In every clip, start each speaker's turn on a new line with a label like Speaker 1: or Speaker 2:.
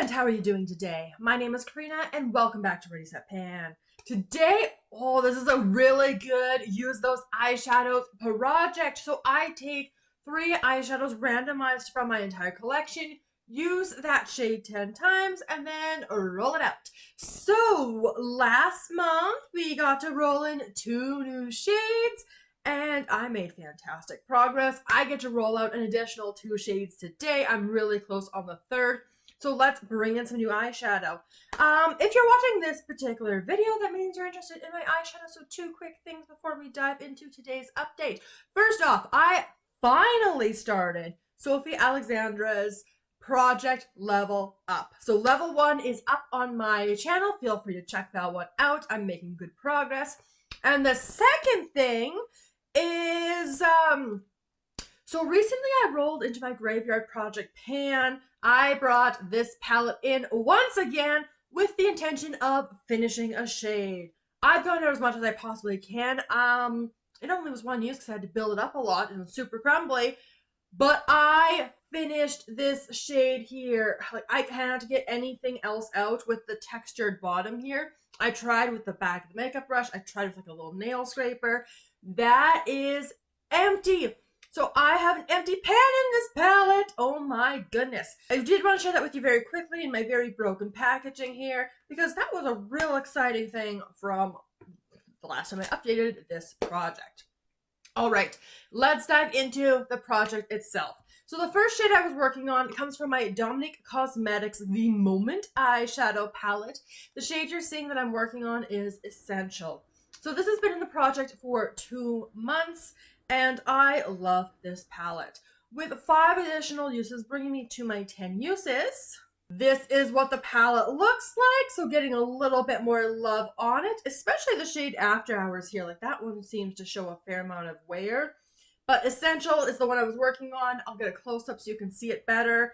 Speaker 1: friend, how are you doing today? My name is Karina and welcome back to Ready Set Pan. Today, this is a really good use those eyeshadows project. So I take 3 eyeshadows randomized from my entire collection, use that shade 10 times, and then roll it out. So last month we got to roll in 2 new shades and I made fantastic progress. I get to roll out an additional 2 shades today. I'm really close on the 3rd. So let's bring in some new eyeshadow. If you're watching this particular video, that means you're interested in my eyeshadow. So 2 quick things before we dive into today's update. First off, I finally started Sophie Alexandra's Project Level Up. So level 1 is up on my channel. Feel free to check that one out. I'm making good progress. And the second thing is, so recently I rolled into my graveyard project pan. I brought this palette in once again with the intention of finishing a shade. I've gone out as much as I possibly can. It only was 1 use because I had to build it up a lot and it was super crumbly. But I finished this shade here. Like, I cannot get anything else out with the textured bottom here. I tried with the back of the makeup brush. I tried with like a little nail scraper. That is empty. So I have an empty pan in this palette. Oh my goodness. I did want to share that with you very quickly in my very broken packaging here because that was a real exciting thing from the last time I updated this project. All right, let's dive into the project itself. So the first shade I was working on comes from my Dominique Cosmetics The Moment eyeshadow palette. The shade you're seeing that I'm working on is Essential. So this has been in the project for 2 months. And I love this palette. With 5 additional uses, bringing me to my 10 uses. This is what the palette looks like. So getting a little bit more love on it, especially the shade After Hours here. Like that one seems to show a fair amount of wear. But Essential is the one I was working on. I'll get a close-up so you can see it better.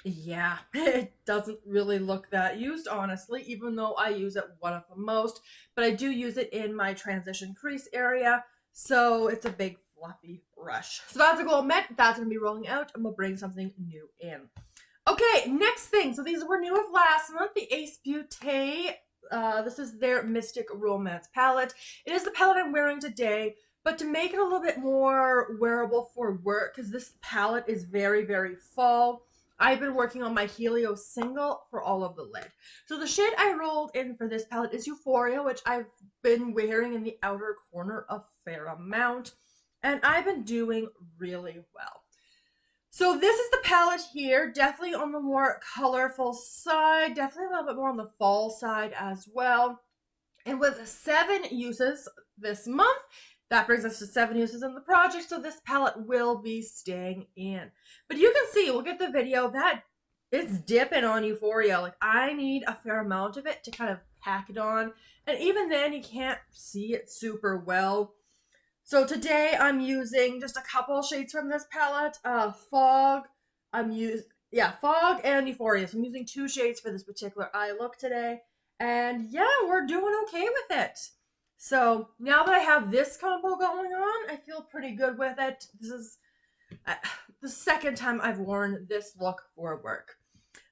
Speaker 1: Yeah, it doesn't really look that used, honestly, even though I use it one of the most. But I do use it in my transition crease area, so it's a big fluffy brush. So that's a goal met. That's going to be rolling out, and we'll bring something new in. Okay, next thing. So these were new of last month, the Beaute. This is their Mystic Romance palette. It is the palette I'm wearing today. But to make it a little bit more wearable for work, because this palette is very, very fall, I've been working on my Helio single for all of the lid. So the shade I rolled in for this palette is Euphoria, which I've been wearing in the outer corner a fair amount. And I've been doing really well. So this is the palette here, definitely on the more colorful side, definitely a little bit more on the fall side as well. And with 7 uses this month, that brings us to 7 uses in the project, so this palette will be staying in. But you can see, look at the video, that it's dipping on Euphoria. Like, I need a fair amount of it to kind of pack it on. And even then, you can't see it super well. So today, I'm using just a couple shades from this palette. Fog and Euphoria. So I'm using 2 shades for this particular eye look today. And yeah, we're doing okay with it. So now that I have this combo going on, I feel pretty good with it. This is the second time I've worn this look for work.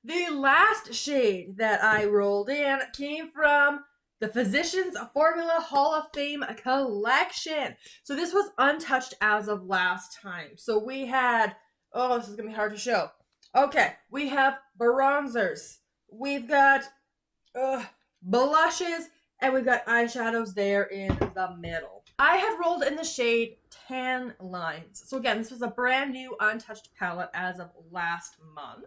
Speaker 1: The last shade that I rolled in came from the Physicians Formula Holi-Fame collection. So this was untouched as of last time. So we had, oh, this is going to be hard to show. Okay, we have bronzers. We've got blushes. And we've got eyeshadows there in the middle. I had rolled in the shade Tan Lines. So again, this was a brand new untouched palette as of last month.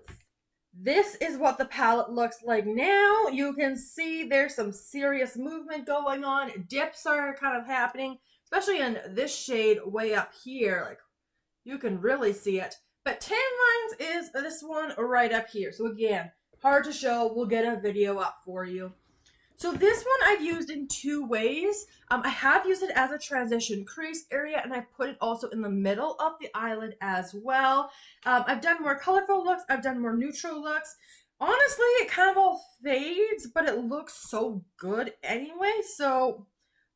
Speaker 1: This is what the palette looks like now. You can see there's some serious movement going on. Dips are kind of happening, especially in this shade way up here. Like, you can really see it. But Tan Lines is this one right up here. So again, hard to show. We'll get a video up for you. So this one I've used in 2 ways. I have used it as a transition crease area, and I've put it also in the middle of the eyelid as well. I've done more colorful looks. I've done more neutral looks. Honestly, it kind of all fades, but it looks so good anyway, so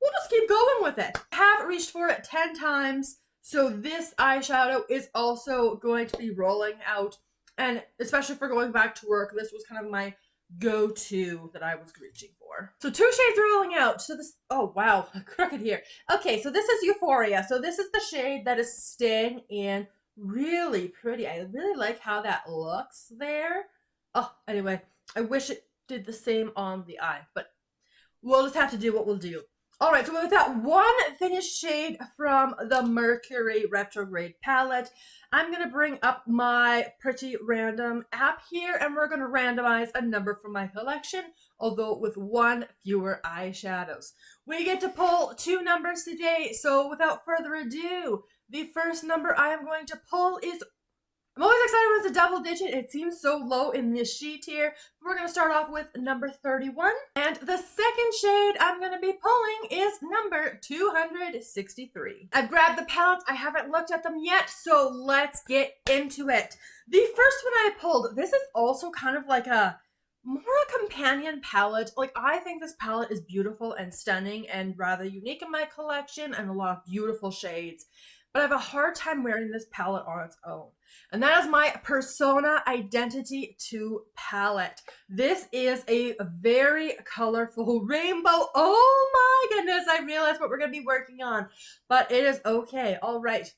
Speaker 1: we'll just keep going with it. I have reached for it 10 times, so this eyeshadow is also going to be rolling out And especially for going back to work, this was kind of my go-to that I was reaching for. So 2 shades rolling out. So this, oh wow, crooked here. Okay, so this is Euphoria. So this is the shade that is staying in. Really pretty. I really like how that looks there. Oh, anyway, I wish it did the same on the eye, but we'll just have to do what we'll do. All right, so with that one finished shade from the Mercury Retrograde palette, I'm going to bring up my Pretty Random app here, and we're going to randomize a number from my collection, although with 1 fewer eyeshadows. We get to pull 2 numbers today, so without further ado, the first number I am going to pull is, I'm always excited when it's a double digit. It seems so low in this sheet here. We're going to start off with number 31. And the second shade I'm going to be pulling is number 263. I've grabbed the palettes. I haven't looked at them yet, so let's get into it. The first one I pulled, this is also kind of like more a companion palette. Like, I think this palette is beautiful and stunning and rather unique in my collection and a lot of beautiful shades. But I have a hard time wearing this palette on its own. And that is my Persona Identity 2 palette. This is a very colorful rainbow. Oh my goodness, I realized what we're going to be working on. But it is okay. All right.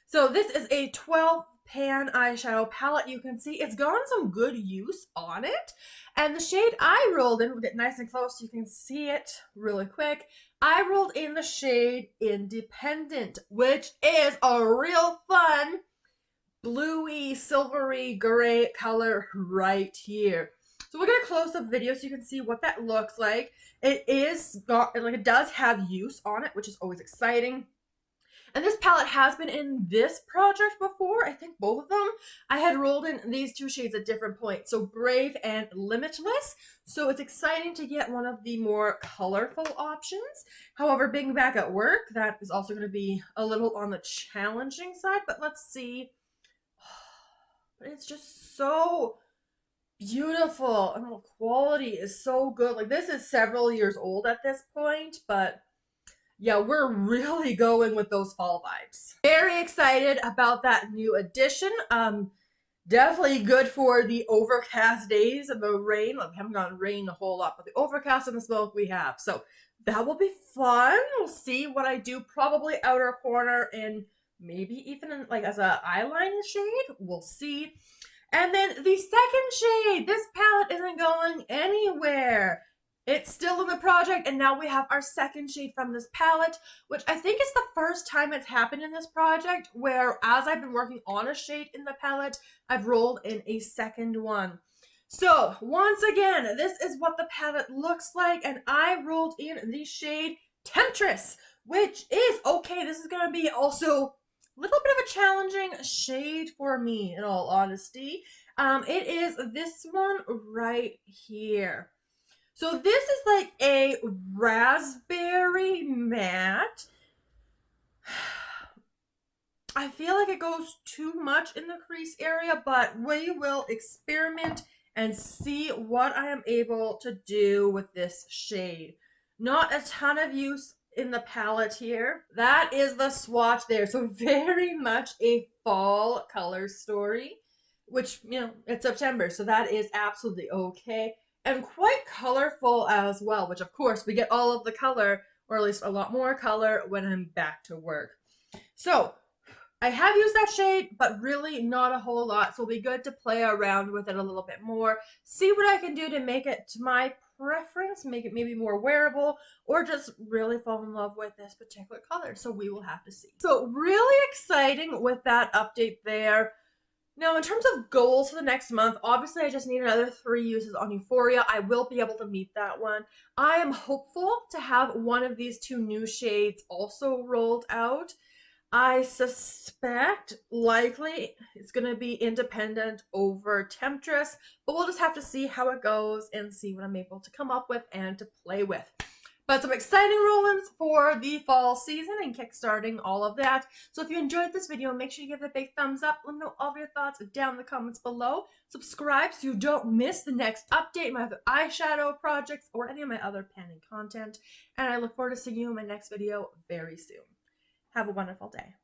Speaker 1: So this is a 12 pan eyeshadow palette. You can see it's gotten some good use on it. And the shade I rolled in, we'll get nice and close so you can see it really quick. I rolled in the shade Independent, which is a real fun bluey, silvery, gray color right here. So we'll get a close-up video so you can see what that looks like. It does have use on it, which is always exciting. And this palette has been in this project before. I think both of them. I had rolled in these 2 shades at different points. So Brave and Limitless. So it's exciting to get one of the more colorful options. However, being back at work, that is also going to be a little on the challenging side. But let's see. It's just so beautiful. And the quality is so good. Like, this is several years old at this point, but yeah, we're really going with those fall vibes. Very excited about that new addition. Definitely good for the overcast days and the rain. Like, we haven't gotten rain a whole lot, but the overcast and the smoke we have. So that will be fun. We'll see what I do. Probably outer corner and maybe even in, like, as an eyeliner shade. We'll see. And then the second shade. This palette isn't going anywhere. It's still in the project, and now we have our second shade from this palette, which I think is the first time it's happened in this project, where as I've been working on a shade in the palette, I've rolled in a second one. So, once again, this is what the palette looks like, and I rolled in the shade Temptress, which is, okay, this is going to be also a little bit of a challenging shade for me, in all honesty. It is this one right here. So this is like a raspberry matte. I feel like it goes too much in the crease area, but we will experiment and see what I am able to do with this shade. Not a ton of use in the palette here. That is the swatch there. So very much a fall color story, which, you know, it's September, so that is absolutely okay. And quite colorful as well, which of course we get all of the color, or at least a lot more color, when I'm back to work. So I have used that shade, but really not a whole lot. So it'll be good to play around with it a little bit more, see what I can do to make it to my preference, make it maybe more wearable, or just really fall in love with this particular color. So we will have to see. So really exciting with that update there. Now, in terms of goals for the next month, obviously I just need another 3 uses on Euphoria. I will be able to meet that one. I am hopeful to have one of these 2 new shades also rolled out. I suspect likely it's going to be Independent over Temptress, but we'll just have to see how it goes and see what I'm able to come up with and to play with. But some exciting roll-ins for the fall season and kickstarting all of that. So if you enjoyed this video, make sure you give it a big thumbs up. Let me know all of your thoughts down in the comments below. Subscribe so you don't miss the next update, my other eyeshadow projects, or any of my other panning content. And I look forward to seeing you in my next video very soon. Have a wonderful day.